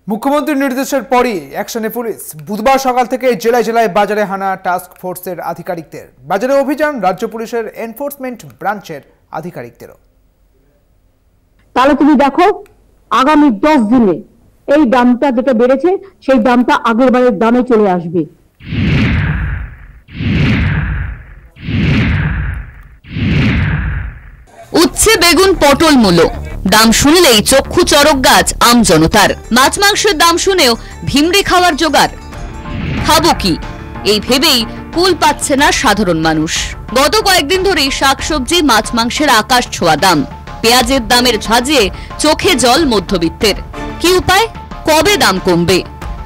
মুখ্যমন্ত্রীর নির্দেশের পরই অ্যাকশনে পুলিশ। বুধবার সকাল থেকে জেলায় জেলায় বাজারে হানা টাস্ক ফোর্সের আধিকারিকদের। বাজারে অভিযান রাজ্য পুলিশের এনফোর্সমেন্ট ব্রাঞ্চের আধিকারিকদেরও। তাহলে তুমি দেখো আগামী 10 দিনে এই দামটা যেটা বেড়েছে সেই দামটা আগের বারের দামে চলে আসবে। উচ্ছে বেগুন পটল মূলো দাম শুনলেই চক্ষু চরক গাছ আম জনতার। মাছ মাংসের দাম শুনেও ভিমড়ি খাওয়ার জোগাড়। খাবো কি এই ভেবেই কুল পাচ্ছে না সাধারণ মানুষ। গত কয়েকদিন ধরেই শাকসবজি মাছ মাংসের আকাশ ছোঁয়া দাম। পেঁয়াজের দামের ঝাঁঝিয়ে চোখে জল মধ্যবিত্তের। কি উপায়? কবে দাম কমবে?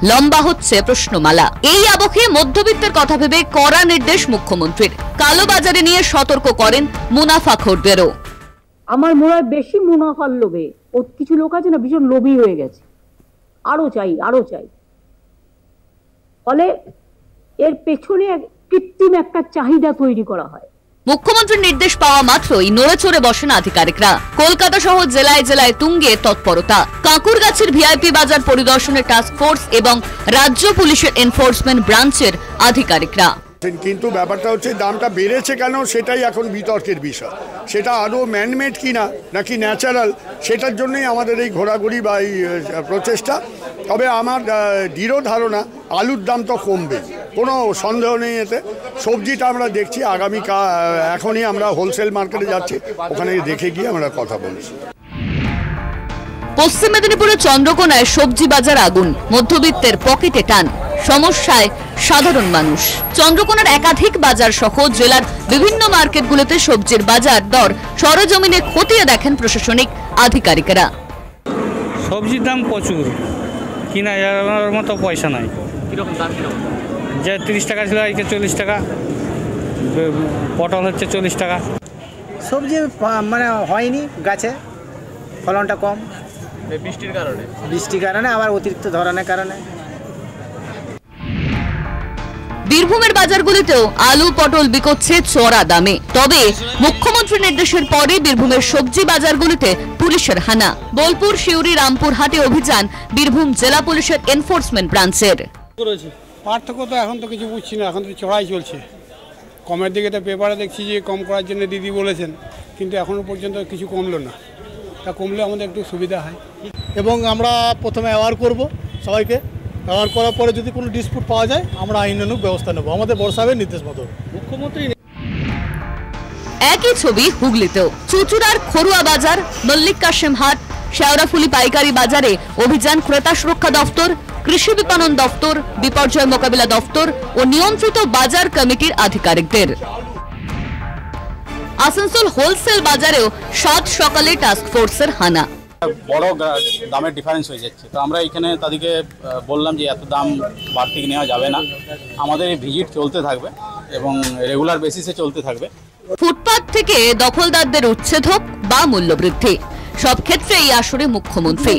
লম্বা হচ্ছে প্রশ্নমালা। এই আবহে মধ্যবিত্তের কথা ভেবে কড়া নির্দেশ মুখ্যমন্ত্রীর। কালো বাজারে নিয়ে সতর্ক করেন মুনাফাখোরদেরও। আমার মনে হয় বেশি মুনাফার লোভে ও কিছু লোক আছে না ভীষণ লোভী হয়ে গেছে, আরো চাই। ফলে এর পেছনে কৃত্রিম একটা চাহিদা তৈরি করা হয়। মুখ্যমন্ত্রীর নির্দেশ পাওয়া মাত্রই নড়ে চড়ে বসেন আধিকারিকরা। কলকাতা সহ জেলায় জেলায় তুঙ্গে তৎপরতা। কাঁকুরগাছির ভিআইপি বাজার পরিদর্শনের টাস্ক ফোর্স এবং রাজ্য পুলিশের এনফোর্সমেন্ট ব্রাঞ্চের আধিকারিকরা। কিন্তু ব্যাপারটা হচ্ছে দামটা বেড়েছে কেন সেটাই এখন বিতর্কের বিষয়। সেটা আদৌ ম্যানমেড কিনা নাকি ন্যাচারাল, সেটার জন্যই আমাদের এই ঘোরাঘুরি বা এই প্রচেষ্টা। তবে আমার দৃঢ় ধারণা আলুর দাম তো কমবে, কোনো সন্দেহ নেই এতে। সবজিটা আমরা দেখছি এখনই আমরা হোলসেল মার্কেটে যাচ্ছি, ওখানে দেখে গিয়ে আমরা কথা বলছি। পশ্চিম মেদিনীপুরের চন্দ্রকোনায় সবজি বাজার আগুন, মধ্যবিত্তের পকেটে টান, সমস্যায় সাধারণ মানুষ। চন্দ্রকোনার একাধিক বাজার সহ জেলার বিভিন্ন মার্কেটগুলোতে সবজির বাজার দর সরেজমিনে খতিয়ে দেখেন প্রশাসনিক আধিকারিকেরা। সবজির দাম প্রচুর, কিনা যাওয়ার মতো পয়সা নাই। যে 30 টাকা ছিল আজকে 40 টাকা, পটল হচ্ছে 40 টাকা। সবজি মানে হয়নি, গাছে ফলনটা কম বৃষ্টির কারণে আবার অতিরিক্ত ধরনের কারণে। বীরভূমের বাজারগুলিতেও আলু পটল বিকোচ্ছে চড়া দামে। তবে মুখ্যমন্ত্রীর নির্দেশের পরে বীরভূমের সবজি বাজারগুলিতে পুলিশের হানা। বোলপুর, শিউরি, রামপুরহাটে অভিযান বীরভূম জেলা পুলিশের এনফোর্সমেন্ট ব্রাঞ্চের। পার্থক্য তো এখন তো কিছু বুঝছি না, এখন তো চড়াই চলছে। কমের দিকে তো পেপারে দেখছি যে কম করার জন্য দিদি বলেছেন, কিন্তু এখনো পর্যন্ত কিছু কমলো না। তা কমলে আমাদের একটু সুবিধা হয়। এবং আমরা প্রথমে অ্যাওয়ার করব সবাইকে। অ্যাওয়ার করার পরে যদি কোনো ডিসপুট পাওয়া যায় আমরা আইনানুগ ব্যবস্থা নেব আমাদের বড় সাহেবের নির্দেশ মতো। মুখ্যমন্ত্রী একই ছবি হুগলিতেও। চুচুড়ার খড়ুয়া বাজার, মল্লিক কাশেম হাট, শেওড়াফুলি পাইকারি বাজারে অভিযান ক্রেতা সুরক্ষা দফতর, কৃষি বিপণন দফতর, বিপর্যয় মোকাবিলা দফতর ও নিয়ন্ত্রিত বাজার কমিটির আধিকারিকদের। আসানসোল হোলসেল বাজারেও সাত সকালে টাস্ক ফোর্সের হানা। বড় দামের ডিফারেন্স হয়ে যাচ্ছে, তো আমরা এখানে তাদেরকে বললাম যে এত দাম বাড়তি নেওয়া যাবে না। আমাদের এই ভিজিট চলতে থাকবে এবং রেগুলার বেসিসে চলতে থাকবে। ফুটপাত থেকে দখলদারদের উচ্ছেদ হোক বা মূল্যবৃদ্ধি, সব ক্ষেত্রেই আসরে মুখ্যমন্ত্রী।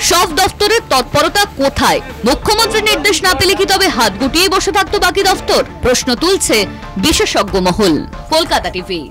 সব দফতরের তৎপরতা কোথায়? মুখ্যমন্ত্রীর নির্দেশ না পেলে কি তবে হাত গুটিয়ে বসে থাকতো বাকি দফতর? প্রশ্ন তুলছে বিশেষজ্ঞ মহল। কলকাতা টিভি।